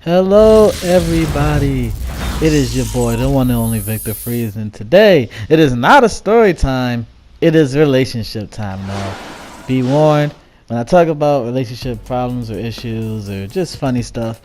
Hello everybody, it is your boy, the one and only Victor Freeze, and today it is not a story time, it is relationship time now. Be warned, when I talk about relationship problems or issues or just funny stuff,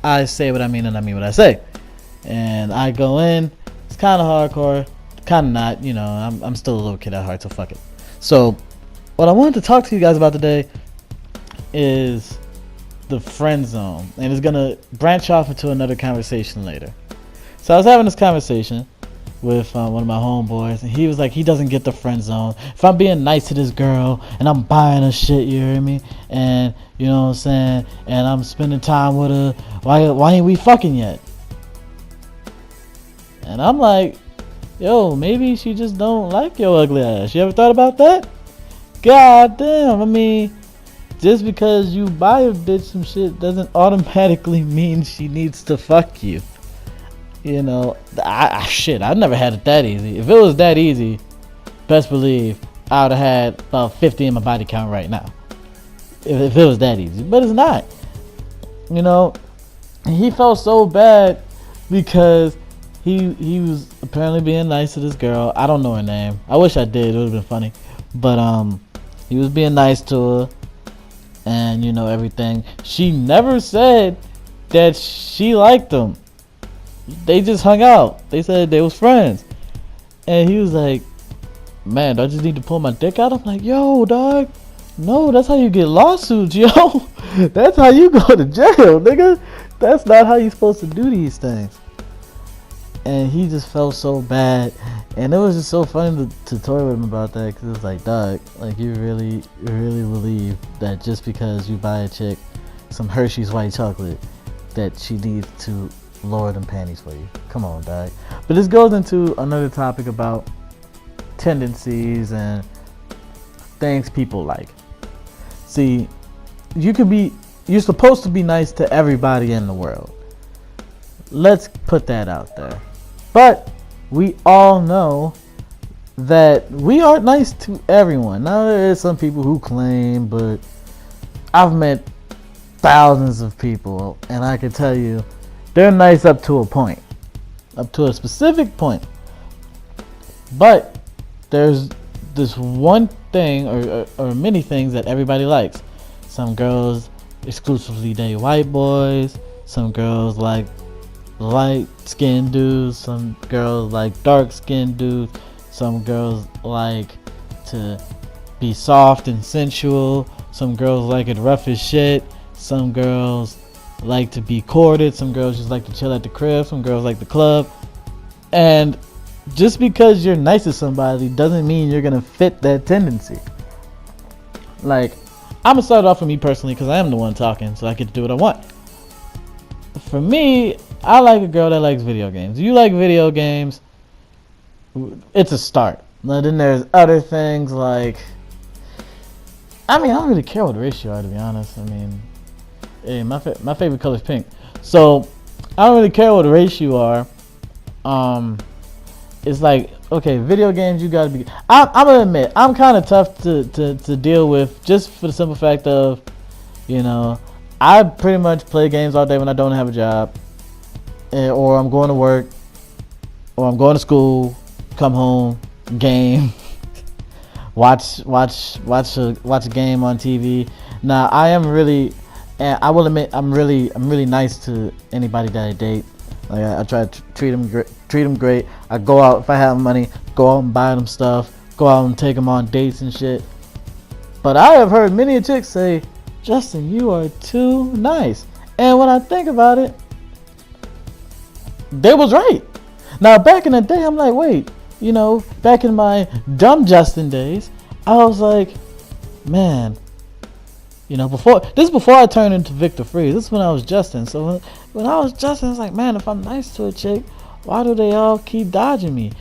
I say what I mean and I mean what I say. And I go in, it's kind of hardcore, kind of not, I'm still a little kid at heart, so fuck it. So, what I wanted to talk to you guys about today is the friend zone, and it's gonna branch off into another conversation later. So I was having this conversation with one of my homeboys, and he was like, he doesn't get the friend zone. If I'm being nice to this girl and I'm buying her shit, you hear me, and you know what I'm saying, and I'm spending time with her, why ain't we fucking yet? And I'm like, yo, maybe she just don't like your ugly ass. You ever thought about that? God damn, I mean, just because you buy a bitch some shit doesn't automatically mean she needs to fuck you. You know, I've never had it that easy. If it was that easy, best believe I would have had about 50 in my body count right now. If it was that easy, but it's not. You know, he felt so bad because he was apparently being nice to this girl. I don't know her name. I wish I did. It would have been funny. But he was being nice to her. And you know everything. She never said that she liked him. They just hung out. They said they was friends. And he was like, man, do I just need to pull my dick out? I'm like, yo, dog. No, that's how you get lawsuits, yo. That's how you go to jail, nigga. That's not how you supposed to do these things. And he just felt so bad. And it was just so funny to toy with him about that, because it was like, dog, like you really believe that just because you buy a chick some Hershey's white chocolate that she needs to lower them panties for you? Come on, dog. But this goes into another topic about tendencies and things people like. See, you're supposed to be nice to everybody in the world. Let's put that out there. But we all know that we aren't nice to everyone. Now there is some people who claim, but I've met thousands of people, and I can tell you they're nice up to a point, up to a specific point. But there's this one thing or many things that everybody likes. Some girls exclusively date white boys. Some girls like light skinned dudes, some girls like dark skinned dudes, some girls like to be soft and sensual, some girls like it rough as shit, some girls like to be courted, some girls just like to chill at the crib, some girls like the club. And just because you're nice to somebody doesn't mean you're gonna fit that tendency. Like, I'm gonna start off with me personally because I am the one talking, so I get to do what I want. For me, I like a girl that likes video games. You like video games, it's a start. Now, then there's other things like, I don't really care what the ratio are, to be honest. I mean, hey, my favorite color is pink. So, I don't really care what the ratio are. It's like, okay, video games, you gotta be, I'm gonna admit, I'm kind of tough to deal with, just for the simple fact of, you know, I pretty much play games all day when I don't have a job, or I'm going to work, or I'm going to school, come home, game, watch a game on TV. Now I am really, and I will admit, I'm really nice to anybody that I date. Like I try to treat them great. I go out, if I have money, go out and buy them stuff, go out and take them on dates and shit. But I have heard many a chick say, Justin, you are too nice. And when I think about it, they was right. Now back in the day, I'm like, wait, you know, back in my dumb Justin days, I was like, man, you know, before I turned into Victor Freeze. This is when I was Justin. So when I was Justin, I was like, man, if I'm nice to a chick, why do they all keep dodging me?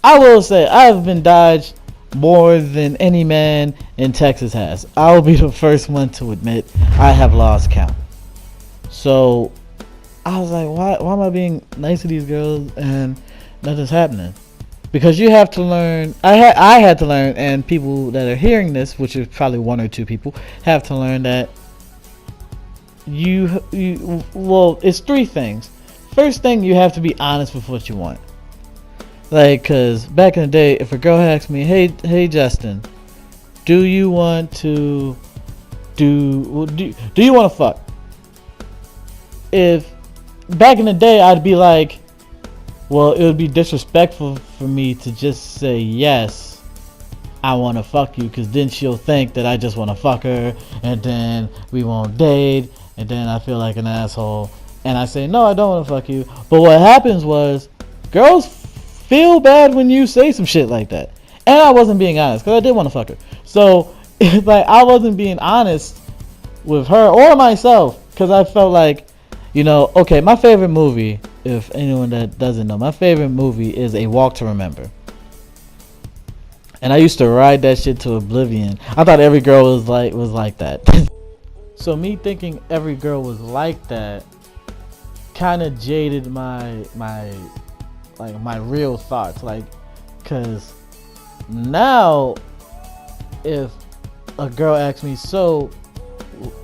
I will say, I've been dodged more than any man in Texas has. I will be the first one to admit I have lost count. So I was like, why am I being nice to these girls and nothing's happening? Because you have to learn, I had to learn, and people that are hearing this, which is probably one or two people, have to learn that well, it's three things. First thing, you have to be honest with what you want. Like, cause back in the day, if a girl asked me, hey Justin, do you want to do you want to fuck? If back in the day, I'd be like, well, it would be disrespectful for me to just say yes, I want to fuck you, because then she'll think that I just want to fuck her, and then we won't date, and then I feel like an asshole, and I say, no, I don't want to fuck you. But what happens was, girls feel bad when you say some shit like that. And I wasn't being honest, because I did want to fuck her. So, like, I wasn't being honest with her or myself, because I felt like, okay, my favorite movie, if anyone that doesn't know, my favorite movie is A Walk to Remember. And I used to ride that shit to oblivion. I thought every girl was like that. So me thinking every girl was like that kind of jaded my real thoughts. Like, cause now if a girl asks me, so,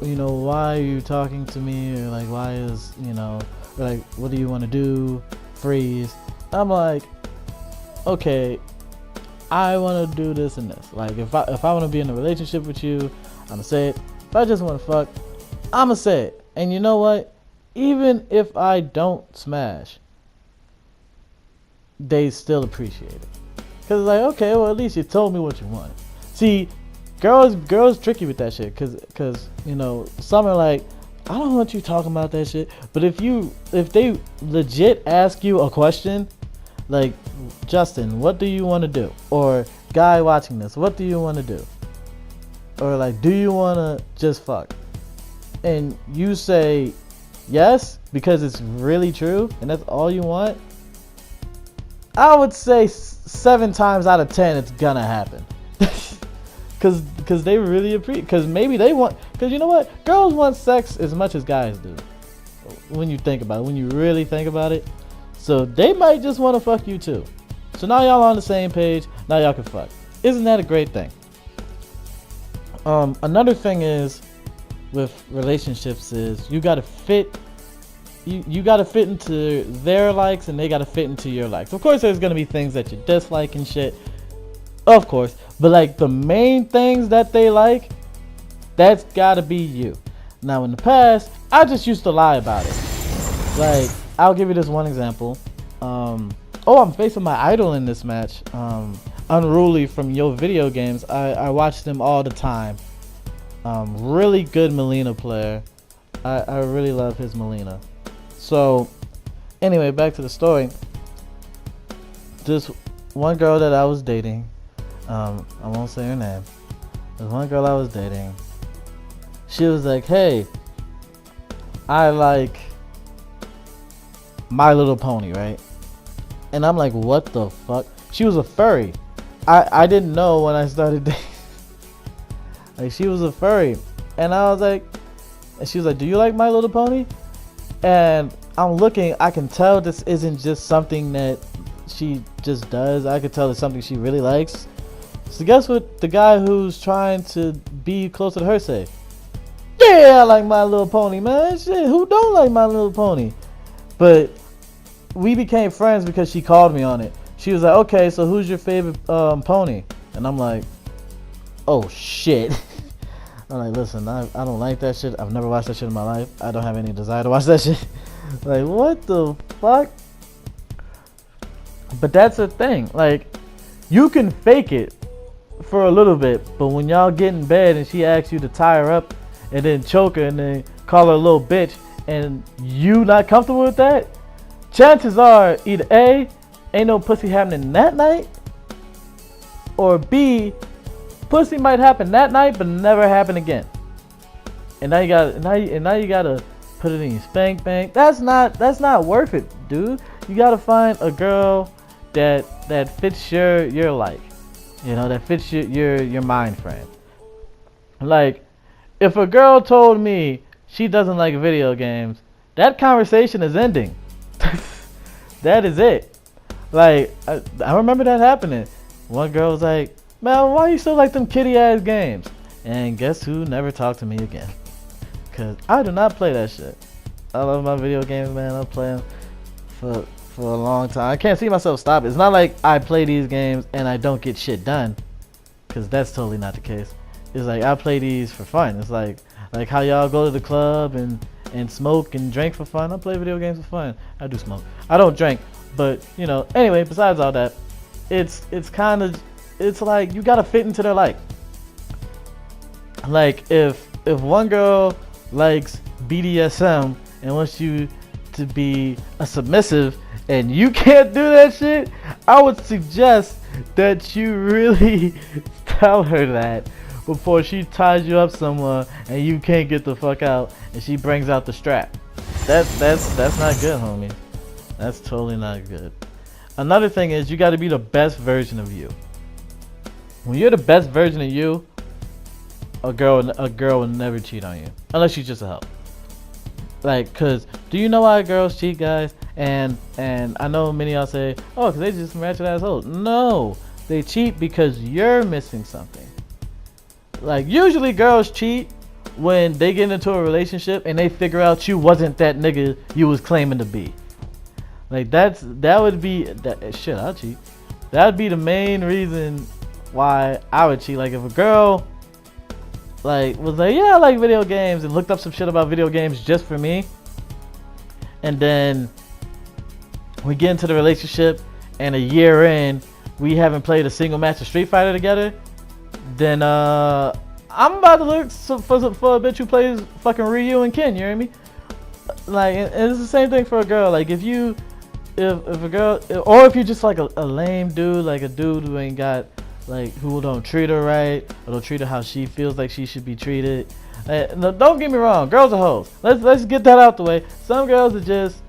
why are you talking to me? Or like, why is, like, what do you want to do? Freeze. I'm like, okay, I want to do this and this. Like, if I want to be in a relationship with you, I'm gonna say it. If I just want to fuck, I'm gonna say it. And you know what? Even if I don't smash, they still appreciate it. Cause it's like, okay, well, at least you told me what you want. See, girls tricky with that shit. Cause some are like, I don't want you talking about that shit. But if they legit ask you a question, like, Justin, what do you want to do? Or, guy watching this, what do you want to do? Or like, do you want to just fuck? And you say yes because it's really true and that's all you want, I would say 7 times out of 10 it's gonna happen. Cause they really appreciate, cause maybe they want, cause you know what, girls want sex as much as guys do, when you think about it, when you really think about it. So they might just want to fuck you too. So now y'all on the same page, now y'all can fuck. Isn't that a great thing? Another thing is with relationships is you gotta fit into their likes and they gotta fit into your likes. Of course there's gonna be things that you dislike and shit, of course, but like the main things that they like, that's gotta be you. Now in the past, I just used to lie about it. Like, I'll give you this one example. I'm facing my idol in this match, Unruly from YoVideogames. I watch them all the time. Really good Melina player. I really love his Melina. So, anyway, back to the story. This one girl that I was dating, I won't say her name. There's one girl I was dating. She was like, hey, I like My Little Pony, right? And I'm like, what the fuck? She was a furry. I didn't know when I started dating. Like, she was a furry. And I was like, and she was like, do you like My Little Pony? And I'm looking, I can tell this isn't just something that she just does. I could tell it's something she really likes. So guess what the guy who's trying to be closer to her say? Yeah, I like My Little Pony, man. Shit, who don't like My Little Pony? But we became friends because she called me on it. She was like, okay, so who's your favorite pony? And I'm like, oh shit. I'm like, listen, I don't like that shit. I've never watched that shit in my life. I don't have any desire to watch that shit. Like, what the fuck? But that's the thing. Like, you can fake it for a little bit, but when y'all get in bed and she asks you to tie her up and then choke her and then call her a little bitch and you not comfortable with that, chances are either A, ain't no pussy happening that night, or B, pussy might happen that night but never happen again. And now you gotta put it in your spank bank. That's not worth it, dude. You gotta find a girl that fits your like, that fits your mind frame. Like, if a girl told me she doesn't like video games, that conversation is ending. That is it. Like, I remember that happening. One girl was like, man, why you still like them kitty ass games? And guess who never talked to me again? Cause I do not play that shit. I love my video games, man. I play them for a long time. I can't see myself stop it. It's not like I play these games and I don't get shit done, cause that's totally not the case. It's like I play these for fun. It's like how y'all go to the club and smoke and drink for fun. I play video games for fun. I do smoke. I don't drink, but you know. Anyway, besides all that, it's kind of, it's like you gotta fit into their like. Like if one girl likes BDSM and wants you to be a submissive and you can't do that shit, I would suggest that you really tell her that before she ties you up somewhere and you can't get the fuck out and she brings out the strap. That's not good, homie. That's totally not good. Another thing is you got to be the best version of you. When you're the best version of you, a girl will never cheat on you unless she's just a help. Like, cause do you know why girls cheat, guys? And I know many of y'all say, oh, cause they just ratchet assholes. No, they cheat because you're missing something. Like usually girls cheat when they get into a relationship and they figure out you wasn't that nigga you was claiming to be. Like that would be that shit. I'll cheat. That would be the main reason why I would cheat. Like if a girl like was like, yeah, I like video games, and looked up some shit about video games just for me, and then we get into the relationship and a year in we haven't played a single match of Street Fighter together, then I'm about to look for a bitch who plays fucking Ryu and Ken, you hear me? Like, and it's the same thing for a girl. Like if a girl, or if you're just like a lame dude, like a dude who ain't got, like, who don't treat her right, or don't treat her how she feels like she should be treated. No, don't get me wrong, girls are hoes. Let's get that out the way. Some girls are just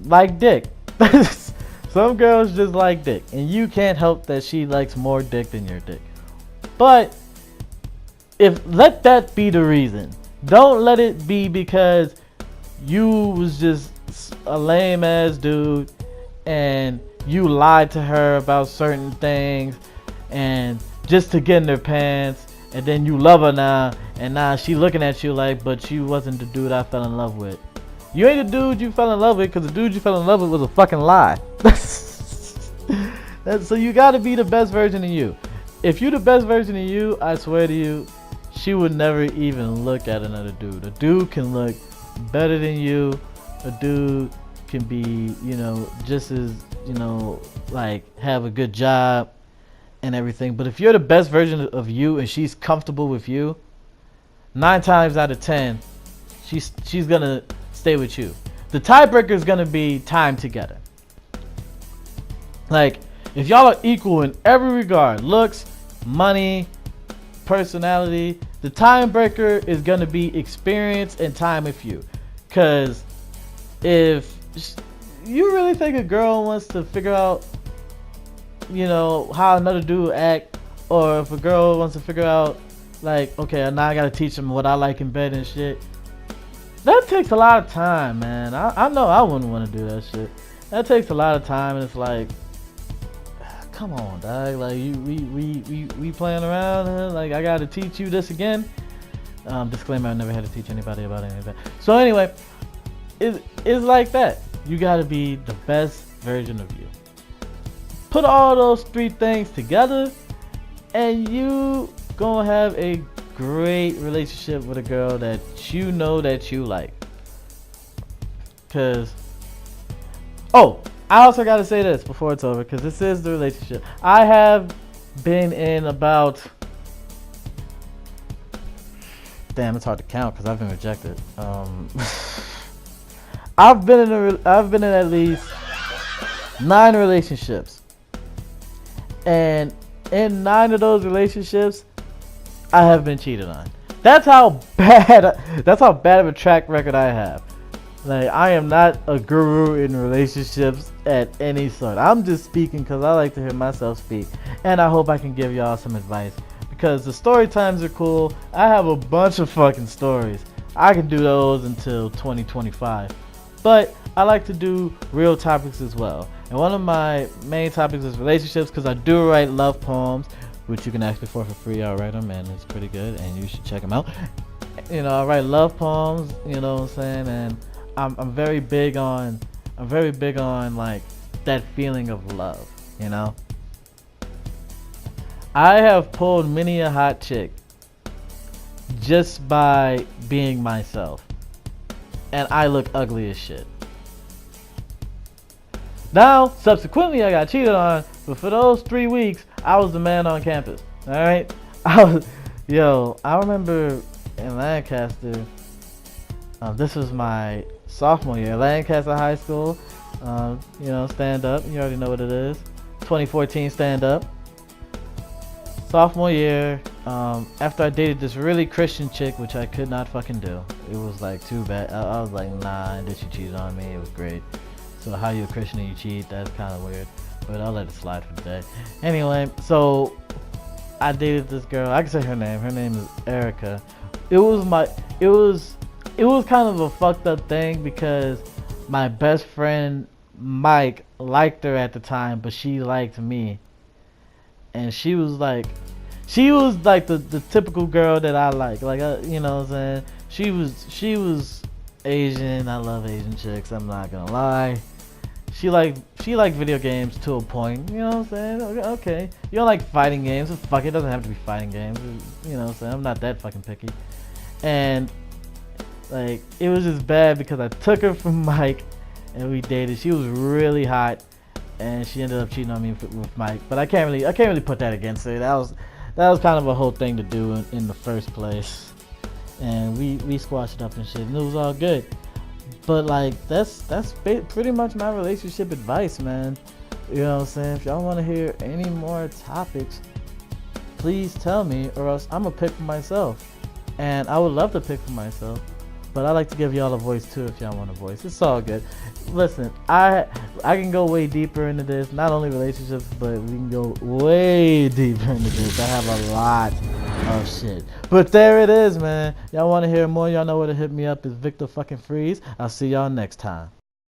like dick. Some girls just like dick, and you can't help that she likes more dick than your dick. But let that be the reason. Don't let it be because you was just a lame ass dude and you lied to her about certain things and just to get in their pants, and then you love her now, and now she looking at you like, but you wasn't the dude I fell in love with. You ain't the dude you fell in love with, because the dude you fell in love with was a fucking lie. So you gotta be the best version of you. If you the best version of you, I swear to you, she would never even look at another dude. A dude can look better than you. A dude can be, just as, like have a good job and everything. But if you're the best version of you and she's comfortable with you, 9 times out of 10, she's gonna stay with you. The tiebreaker is gonna be time together. Like, if y'all are equal in every regard, looks, money, personality, the tiebreaker is gonna be experience and time with you. Cause if you really think a girl wants to figure out, how another dude act, or if a girl wants to figure out, like, okay, now I gotta teach them what I like in bed and shit, that takes a lot of time, man. I know I wouldn't want to do that shit. That takes a lot of time, and it's like, come on, dog. Like, we playing around, huh? Like, I gotta teach you this again. Disclaimer: I never had to teach anybody about any of that. So anyway, it's like that. You gotta be the best version of you. Put all those 3 things together, and you gonna have a great relationship with a girl that you know that you like. Cause, oh, I also gotta say this before it's over, cause this is the relationship. I have been in about, damn, it's hard to count because I've been rejected. I've been in at least 9 relationships, and in 9 of those relationships, I have been cheated on. That's how bad of a track record I have. Like, I am not a guru in relationships at any sort. I'm just speaking because I like to hear myself speak, and I hope I can give y'all some advice, because the story times are cool. I have a bunch of fucking stories. I can do those until 2025. But I like to do real topics as well. And one of my main topics is relationships, because I do write love poems, which you can ask me for free. I'll write them, and it's pretty good, and you should check them out. you know, I write love poems, you know what I'm saying, and I'm very big on like that feeling of love, you know. I have pulled many a hot chick just by being myself, and I look ugly as shit. Now, subsequently, I got cheated on, but for those 3 weeks, I was the man on campus. All right, I remember in Lancaster. This was my sophomore year, Lancaster High School. You know, stand up. You already know what it is. 2014 stand up. Sophomore year, after I dated this really Christian chick, which I could not fucking do. It was like too bad. I was like, nah, and then she cheated on me. It was great. So how you a Christian and you cheat? That's kind of weird. But I'll let it slide for today. Anyway, so I dated this girl. I can say her name. Her name is Erica. It was kind of a fucked up thing because my best friend Mike liked her at the time, but she liked me. And she was like the typical girl that I like. Like, you know what I'm saying? She was Asian. I love Asian chicks. I'm not gonna lie. She liked video games to a point. You know what I'm saying? Okay. You don't like fighting games? Fuck it. Doesn't have to be fighting games. You know what I'm saying? I'm not that fucking picky. And like, it was just bad because I took her from Mike and we dated. She was really hot. And she ended up cheating on me with Mike, but I can't really put that against her. That was kind of a whole thing to do in the first place, and we squashed it up and shit, and it was all good. But like that's pretty much my relationship advice, man. You know what I'm saying? If y'all want to hear any more topics, please tell me, or else I'm gonna pick for myself, and I would love to pick for myself. But I like to give y'all a voice too if y'all want a voice. It's all good. Listen, I can go way deeper into this. Not only relationships, but we can go way deeper into this. I have a lot of shit. But there it is, man. Y'all want to hear more? Y'all know where to hit me up. Is Victor fucking Freeze. I'll see y'all next time.